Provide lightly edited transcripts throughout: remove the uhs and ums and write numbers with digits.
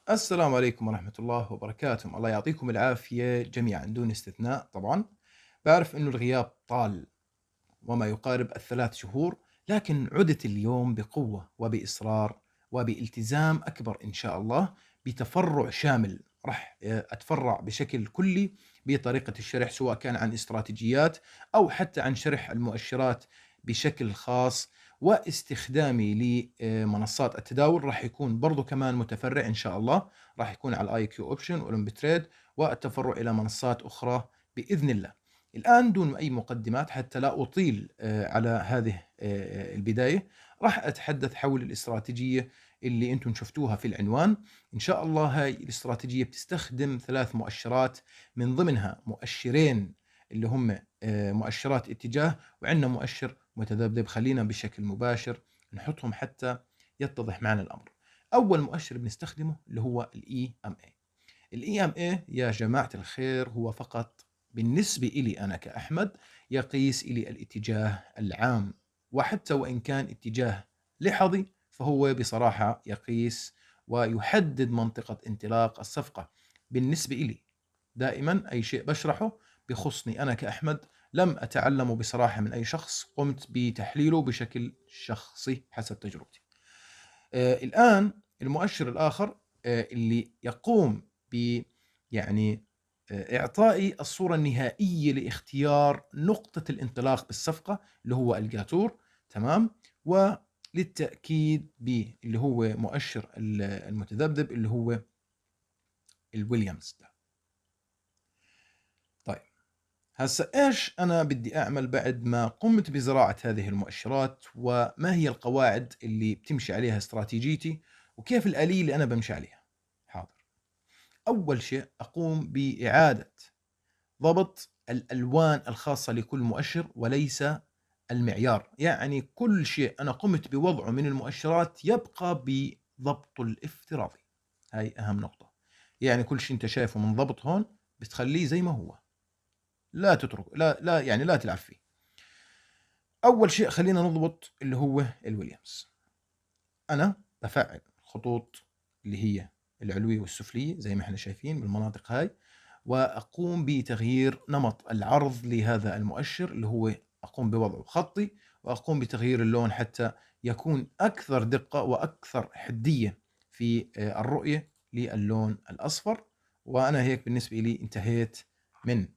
السلام عليكم ورحمة الله وبركاته، الله يعطيكم العافية جميعًا دون استثناء طبعًا. باعرف إنه الغياب طال وما يقارب ال3 شهور، لكن عُدت اليوم بقوة وبإصرار وبالتزام أكبر إن شاء الله، بتفرُّع شامل راح أتفرّع بشكل كلّي بطريقة الشرح، سواء كان عن استراتيجيات أو حتى عن شرح المؤشرات بشكل خاص، واستخدامي لمنصات التداول راح يكون برضه كمان متفرّع إن شاء الله، راح يكون على الIQ Option وOlimbiTrade والتفرُّع إلى منصات أخرى بإذن الله. الآن دون أي مقدمات حتى لا أطيل على هذه البداية، راح أتحدث حول الاستراتيجية اللي أنتم شفتوها في العنوان. إن شاء الله هاي الاستراتيجية بتستخدم 3 مؤشرات، من ضمنها مؤشرين اللي هم مؤشرات اتجاه، وعندنا مؤشر متذبذب. خلينا بشكل مباشر نحطهم حتى يتضح معنا الأمر. أول مؤشر بنستخدمه اللي هو الEMA. الEMA يا جماعة الخير هو فقط بالنسبة إلي أنا كأحمد يقيس إلي الاتجاه العام، وحتى وإن كان اتجاه لحظي فهو بصراحة يقيس ويحدد منطقة انطلاق الصفقة. بالنسبة إلي دائما أي شيء بشرحه بخصني أنا كأحمد لم أتعلمه بصراحة من أي شخص، قمت بتحليله بشكل شخصي حسب تجربتي. الآن المؤشر الآخر اللي يقوم ب يعني إعطائي الصورة النهائية لاختيار نقطة الانطلاق بالصفقة اللي هو الجاتور، تمام؟ وللتأكيد اللي هو مؤشر المتذبذب اللي هو الويليامز ده. طيب، هسا إيش أنا بدي أعمل بعد ما قمت بزراعة هذه المؤشرات، وما هي القواعد اللي بتمشي عليها استراتيجيتي، وكيف الآلية اللي أنا بمشي عليها؟ حاضر. أول شيء أقوم بإعادة ضبط الألوان الخاصة لكل مؤشر وليس المعيار، يعني كل شيء أنا قمت بوضعه من المؤشرات يبقى بضبطه الافتراضي. هاي أهم نقطة، يعني كل شيء أنت شايفه منضبط هون بتخليه زي ما هو، لا تترك، لا يعني لا تلعب فيه. أول شيء خلينا نضبط اللي هو الويليامز. أنا بفعل خطوط اللي هي العلوية والسفلية زي ما احنا شايفين بالمناطق هاي، وأقوم بتغيير نمط العرض لهذا المؤشر اللي هو أقوم بوضعه خطي، وأقوم بتغيير اللون حتى يكون أكثر دقة وأكثر حدية في الرؤية للون الأصفر. وأنا هيك بالنسبة لي انتهيت من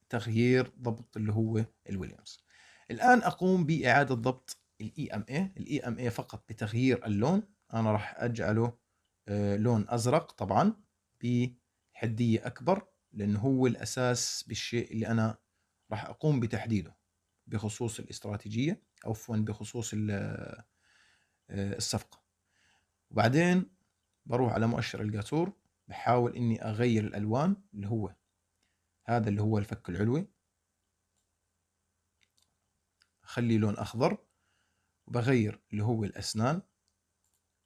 تغيير ضبط اللي هو الويليامز. الآن أقوم بإعادة ضبط الEMA فقط بتغيير اللون. أنا راح أجعله لون أزرق طبعا بحدية أكبر، لأنه هو الأساس بالشيء اللي أنا راح أقوم بتحديده بخصوص الاستراتيجية، أو عفوا بخصوص الصفقة. وبعدين بروح على مؤشر الجاتور، بحاول إني أغير الألوان اللي هو هذا اللي هو الفك العلوي، أخليه لون أخضر، وبغير اللي هو الأسنان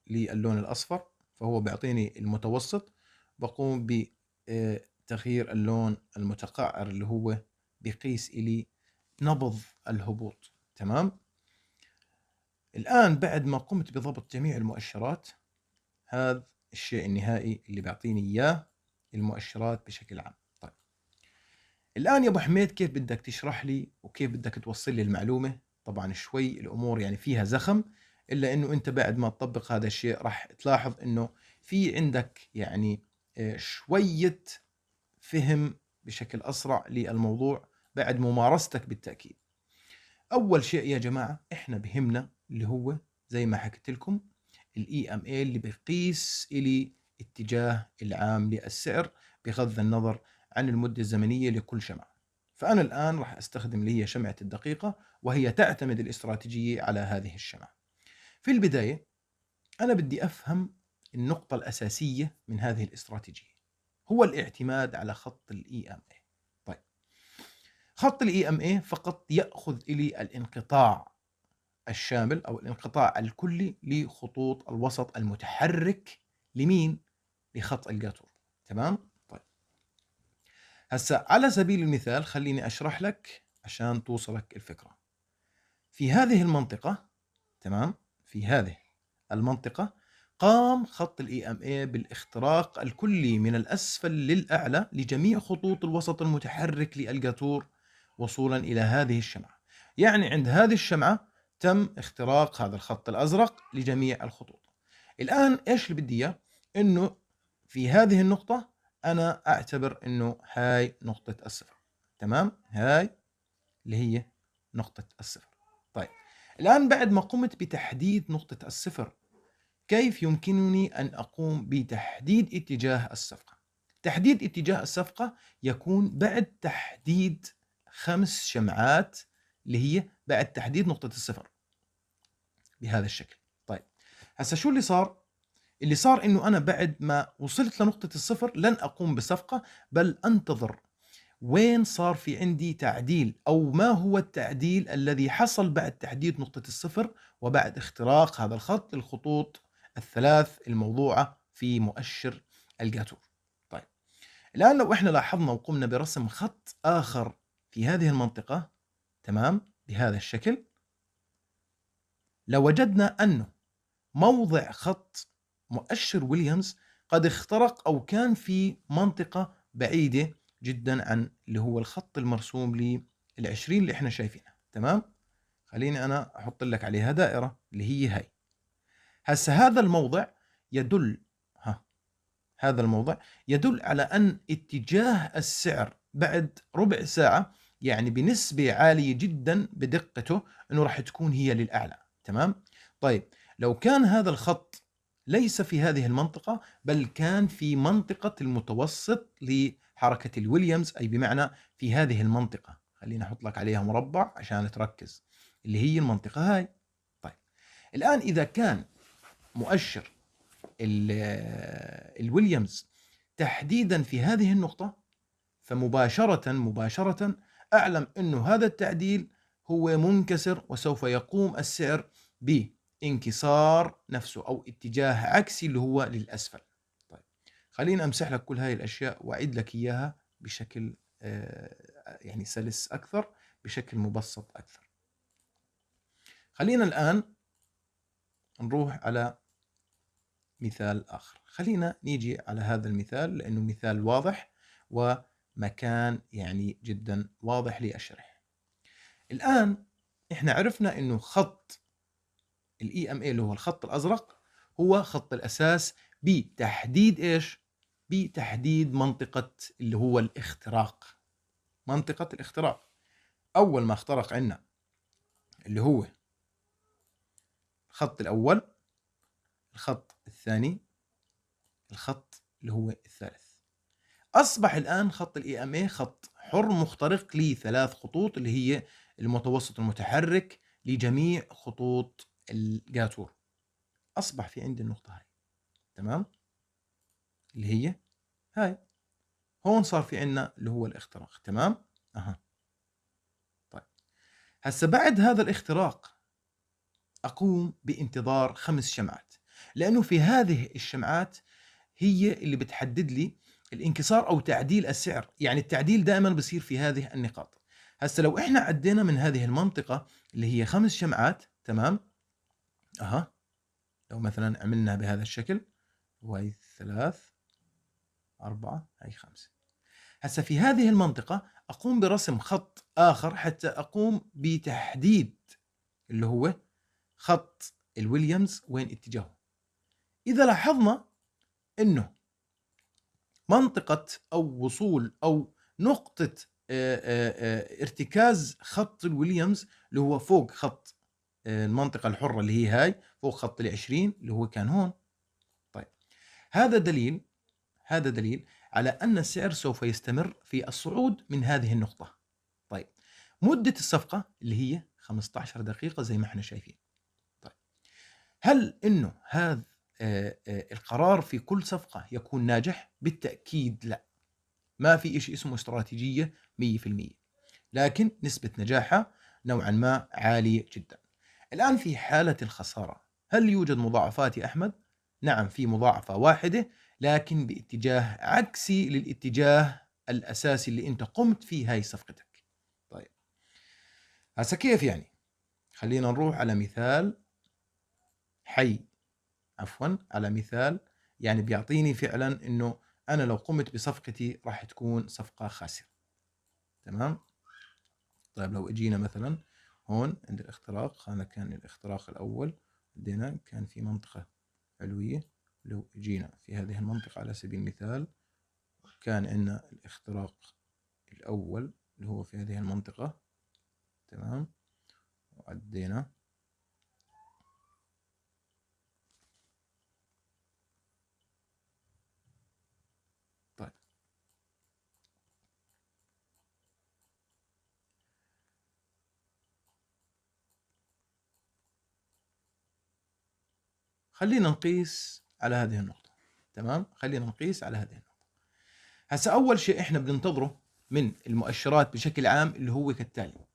للون الأصفر فهو بيعطيني المتوسط. بقوم بتغيير اللون المتقعر اللي هو بيقيس إلي نبض الهبوط، تمام؟ الآن بعد ما قمت بضبط جميع المؤشرات، هذا الشيء النهائي اللي بيعطيني إياه المؤشرات بشكل عام. طيب، الآن يا أبو حميد كيف بدك تشرح لي وكيف بدك توصل لي المعلومة؟ طبعا شوي الأمور يعني فيها زخم، إلا أنه أنت بعد ما تطبق هذا الشيء راح تلاحظ أنه في عندك يعني شوية فهم بشكل أسرع للموضوع بعد ممارستك بالتأكيد. أول شيء يا جماعة إحنا بهمنا اللي هو زي ما حكيت لكم الEMA اللي بيقيس إلي اتجاه العام للسعر بغض النظر عن المدة الزمنية لكل شمعة. فأنا الآن راح أستخدم اللي هي شمعة الدقيقة، وهي تعتمد الاستراتيجية على هذه الشمعة. في البداية أنا بدي أفهم النقطة الأساسية من هذه الاستراتيجية، هو الاعتماد على خط الEMA. طيب، خط الEMA فقط يأخذ إلي الانقطاع الشامل أو الانقطاع الكلي لخطوط الوسط المتحرك لمين؟ لخط الجاتور، تمام؟ طيب، هسا على سبيل المثال خليني أشرح لك عشان توصلك الفكرة. في هذه المنطقة، تمام؟ في هذه المنطقة قام خط الEMA بالاختراق الكلي من الأسفل للأعلى لجميع خطوط الوسط المتحرك للجاتور وصولا إلى هذه الشمعة. يعني عند هذه الشمعة تم اختراق هذا الخط الأزرق لجميع الخطوط. الآن إيش اللي بدي إياه؟ إنه في هذه النقطة أنا أعتبر إنه هاي نقطة الصفر. تمام؟ هاي اللي هي نقطة الصفر. طيب الآن بعد ما قمت بتحديد نقطة الصفر، كيف يمكنني أن أقوم بتحديد اتجاه الصفقة؟ تحديد اتجاه الصفقة يكون بعد تحديد 5 شمعات اللي هي بعد تحديد نقطة الصفر بهذا الشكل. طيب هسا شو اللي صار؟ اللي صار إنه أنا بعد ما وصلت لنقطة الصفر لن أقوم بصفقة، بل أنتظر وين صار في عندي تعديل، أو ما هو التعديل الذي حصل بعد تحديد نقطة الصفر وبعد اختراق هذا الخط للخطوط الثلاث الموضوعة في مؤشر الجاتور. طيب الآن لو إحنا لاحظنا وقمنا برسم خط آخر في هذه المنطقة، تمام، بهذا الشكل، لوجدنا أنه موضع خط مؤشر ويليامز قد اخترق أو كان في منطقة بعيدة جدا عن اللي هو الخط المرسوم لل20 اللي احنا شايفينها. تمام، خليني أنا أحط لك عليها دائرة اللي هي هاي. هسه هذا الموضع يدل هذا الموضع يدل على أن اتجاه السعر بعد ربع ساعة، يعني بنسبة عالية جدا بدقته، أنه راح تكون هي للأعلى. تمام. طيب لو كان هذا الخط ليس في هذه المنطقة، بل كان في منطقة المتوسط لحركة الويليامز، أي بمعنى في هذه المنطقة، خلينا أحط لك عليها مربع عشان تركز، اللي هي المنطقة هاي. طيب الآن إذا كان مؤشر الويليامز تحديدا في هذه النقطة، فمباشرة أعلم أنه هذا التعديل هو منكسر، وسوف يقوم السعر بانكسار نفسه أو اتجاه عكسي اللي هو للأسفل. طيب خلينا أمسح لك كل هاي الأشياء وأعيد لك إياها بشكل يعني سلس أكثر، بشكل مبسط أكثر. خلينا الآن نروح على مثال آخر. خلينا نيجي على هذا المثال لأنه مثال واضح ومكان يعني جدا واضح للشرح. الآن إحنا عرفنا إنه خط الEMA اللي هو الخط الأزرق هو خط الأساس بتحديد إيش؟ بتحديد منطقة اللي هو الاختراق. منطقة الاختراق أول ما اخترق عنا اللي هو الخط الأول، الخط الثاني، الخط اللي هو الثالث، أصبح الآن خط الEMA خط حر مخترق لثلاث خطوط اللي هي المتوسط المتحرك لجميع خطوط الجاتور. أصبح في عندي النقطة هاي، تمام، اللي هي هاي. هون صار في عنا اللي هو الاختراق. تمام. طيب هسا بعد هذا الاختراق أقوم بانتظار 5 شمعات، لأنه في هذه الشمعات هي اللي بتحدد لي الانكسار أو تعديل السعر. يعني التعديل دائما بصير في هذه النقاط. هسا لو إحنا عدينا من هذه المنطقة اللي هي 5 شمعات، تمام، لو مثلا عملنا بهذا الشكل، وهي 3 4 هي 5. هسا في هذه المنطقة أقوم برسم خط آخر حتى أقوم بتحديد اللي هو خط الويليامز وين اتجاهه. إذا لاحظنا إنه منطقة أو وصول أو نقطة ارتكاز خط الويليامز اللي هو فوق خط المنطقة الحرة اللي هي هاي، فوق خط 20 اللي هو كان هون. طيب هذا دليل على أن السعر سوف يستمر في الصعود من هذه النقطة. طيب مدة الصفقة اللي هي 15 دقيقة زي ما احنا شايفين. طيب هل إنه هذا القرار في كل صفقة يكون ناجح؟ بالتأكيد لا، ما في إشي اسمه استراتيجية 100%، لكن نسبة نجاحها نوعا ما عالية جدا. الآن في حالة الخسارة، هل يوجد مضاعفات يا أحمد؟ نعم، في مضاعفة واحدة لكن باتجاه عكسي للاتجاه الأساسي اللي أنت قمت فيه هاي صفقتك. طيب هسا كيف يعني؟ خلينا نروح على مثال حي عفوا على مثال، يعني بيعطيني فعلا انه انا لو قمت بصفقتي راح تكون صفقة خاسرة. تمام. طيب لو اجينا مثلا هون عند الاختراق، هذا كان الاختراق الاول، بدينا كان في منطقة علوية، لو اجينا في هذه المنطقة على سبيل المثال كان عندنا الاختراق الاول اللي هو في هذه المنطقة. تمام. وعدينا. طيب خلينا نقيس على هذه النقطة. تمام. خلينا نقيس على هذه النقطة. هسا أول شيء إحنا بننتظره من المؤشرات بشكل عام اللي هو كالتالي.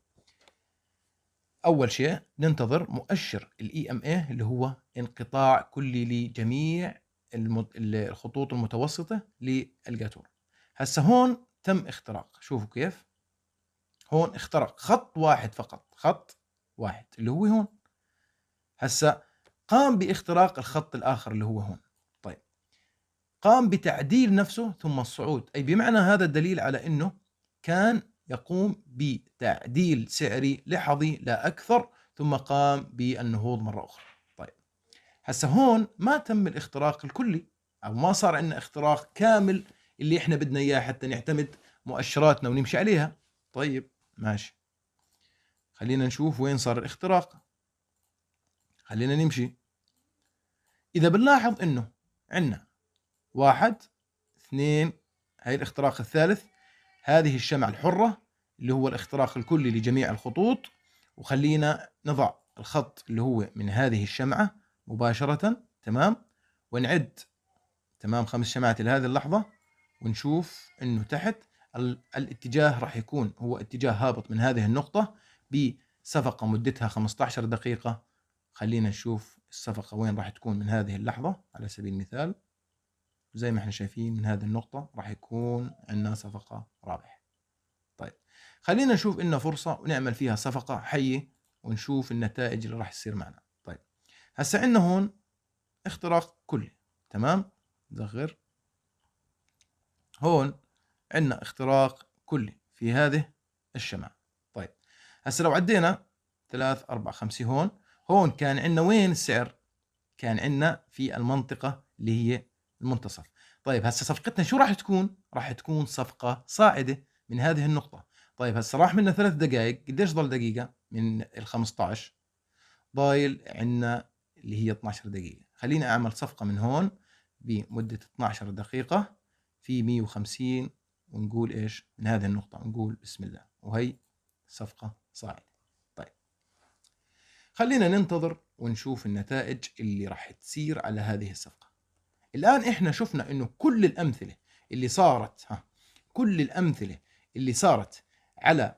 أول شيء ننتظر مؤشر ال EMA اللي هو انقطاع كلي لجميع الخطوط المتوسطة للجاتور. هسا هون تم اختراق، شوفوا كيف هون اخترق خط واحد فقط، خط واحد اللي هو هون. هسا قام باختراق الخط الآخر اللي هو هون. طيب قام بتعديل نفسه ثم الصعود، أي بمعنى هذا الدليل على أنه كان يقوم بتعديل سعري لحظي لا أكثر، ثم قام بالنهوض مرة أخرى. طيب هسا هون ما تم الاختراق الكلي، أو ما صار عندنا اختراق كامل اللي إحنا بدنا إياه حتى نعتمد مؤشراتنا ونمشي عليها. طيب ماشي، خلينا نشوف وين صار الاختراق. خلينا نمشي. إذا بنلاحظ إنه عندنا 1 2، هاي الاختراق الثالث، هذه الشمعة الحرة اللي هو الاختراق الكلي لجميع الخطوط. وخلينا نضع الخط اللي هو من هذه الشمعة مباشرة. تمام. ونعد تمام 5 شمعات لهذه اللحظة، ونشوف انه تحت الاتجاه راح يكون هو اتجاه هابط من هذه النقطة بصفقة مدتها 15 دقيقة. خلينا نشوف الصفقة وين راح تكون من هذه اللحظة على سبيل المثال. زي ما احنا شايفين من هذه النقطة راح يكون عندنا صفقة رابحة. طيب خلينا نشوف إنه فرصة ونعمل فيها صفقة حية ونشوف النتائج اللي راح تصير معنا. طيب هسا عندنا هون اختراق كلي. تمام. صغر. هون عندنا اختراق كلي في هذه الشمعة. طيب هسا لو عدينا 3 4 5 هون كان عندنا وين السعر؟ كان عندنا في المنطقة اللي هي المنتصف. طيب هسه صفقتنا شو راح تكون؟ راح تكون صفقة صاعدة من هذه النقطة. طيب هسه راح منا 3 دقائق، قديش ضل دقيقة من ال 15؟ ضايل عندنا اللي هي 12 دقيقة. خليني أعمل صفقة من هون بمدة 12 دقيقة في 150، ونقول إيش من هذه النقطة؟ نقول بسم الله، وهي صفقة صاعدة. طيب خلينا ننتظر ونشوف النتائج اللي راح تصير على هذه الصفقة. الآن إحنا شفنا إنه كل الأمثلة اللي صارت كل الأمثلة اللي صارت على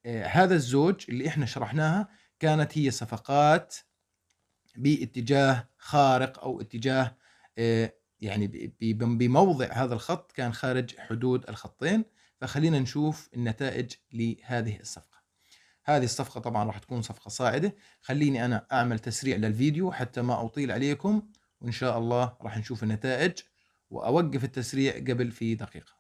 هذا الزوج اللي إحنا شرحناها كانت هي صفقات باتجاه خارق، أو اتجاه يعني بموضع هذا الخط كان خارج حدود الخطين. فخلينا نشوف النتائج لهذه الصفقة. هذه الصفقة طبعا راح تكون صفقة صاعدة. خليني أنا أعمل تسريع للفيديو حتى ما أطيل عليكم، وإن شاء الله راح نشوف النتائج، وأوقف التسريع قبل في دقيقة.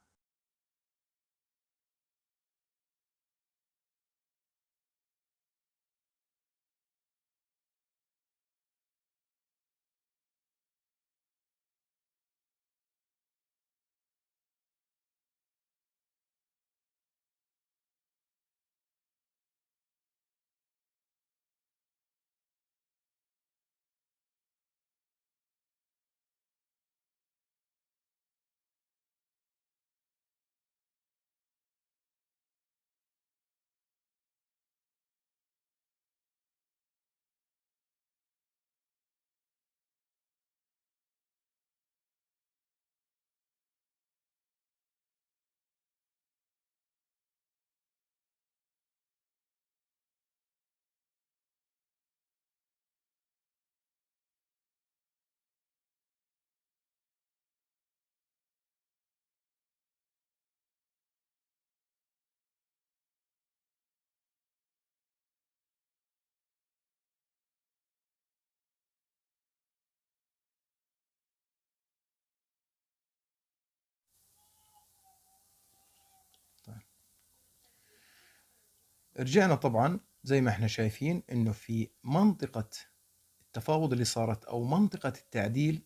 رجعنا طبعًا زي ما إحنا شايفين إنه في منطقة التفاوض اللي صارت أو منطقة التعديل،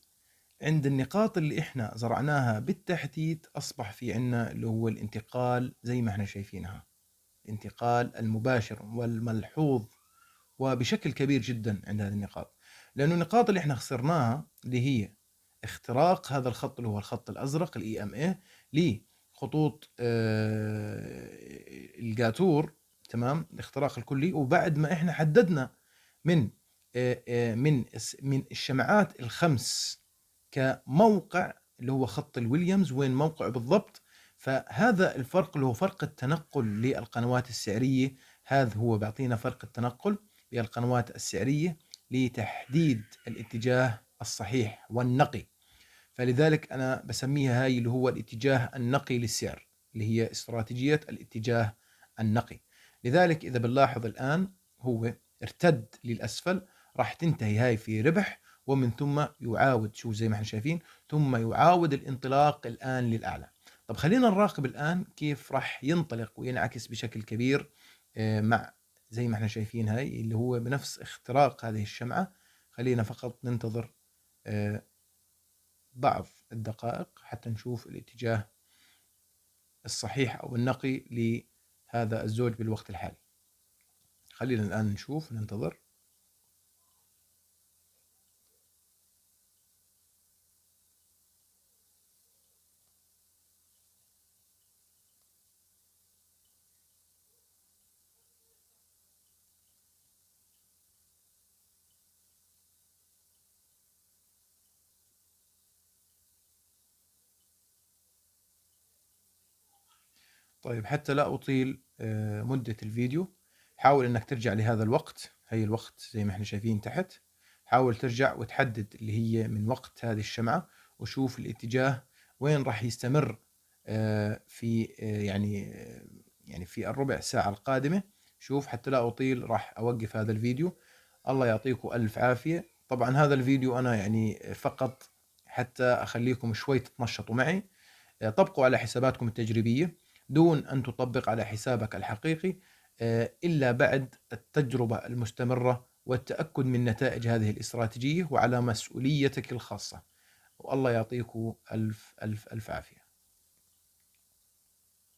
عند النقاط اللي إحنا زرعناها بالتحديد أصبح في عندنا اللي هو الانتقال زي ما إحنا شايفينها، الانتقال المباشر والملحوظ وبشكل كبير جدًا عند هذه النقاط، لأنه النقاط اللي إحنا خسرناها اللي هي اختراق هذا الخط اللي هو الخط الأزرق الEMA لخطوط الجاتور، تمام، الاختراق الكلي، وبعد ما إحنا حددنا من من الشمعات ال5 كموقع اللي هو خط الويليامز وين موقعه بالضبط، فهذا الفرق اللي هو فرق التنقل للقنوات السعرية، هذا هو بيعطينا فرق التنقل للقنوات السعرية لتحديد الاتجاه الصحيح والنقي. فلذلك أنا بسميها هاي اللي هو الاتجاه النقي للسعر، اللي هي استراتيجية الاتجاه النقي. لذلك إذا بنلاحظ الآن هو ارتد للأسفل، راح تنتهي هاي في ربح، ومن ثم يعاود، شو زي ما احنا شايفين، ثم يعاود الانطلاق الآن للأعلى. طب خلينا نراقب الآن كيف راح ينطلق وينعكس بشكل كبير مع زي ما احنا شايفين هاي اللي هو بنفس اختراق هذه الشمعة. خلينا فقط ننتظر بعض الدقائق حتى نشوف الاتجاه الصحيح أو النقي لهذا الزوج بالوقت الحالي. خلينا الآن نشوف، ننتظر. طيب حتى لا أطيل مدة الفيديو، حاول أنك ترجع لهذا الوقت، هي الوقت زي ما احنا شايفين تحت، حاول ترجع وتحدد اللي هي من وقت هذه الشمعة، وشوف الاتجاه وين راح يستمر في يعني في الربع ساعة القادمة. شوف حتى لا أطيل راح أوقف هذا الفيديو. الله يعطيكم ألف عافية. طبعا هذا الفيديو أنا يعني فقط حتى أخليكم شوي تتنشطوا معي، طبقوا على حساباتكم التجريبية دون أن تطبق على حسابك الحقيقي إلا بعد التجربة المستمرة والتأكد من نتائج هذه الاستراتيجية وعلى مسؤوليتك الخاصة. والله يعطيكم ألف ألف ألف عافية.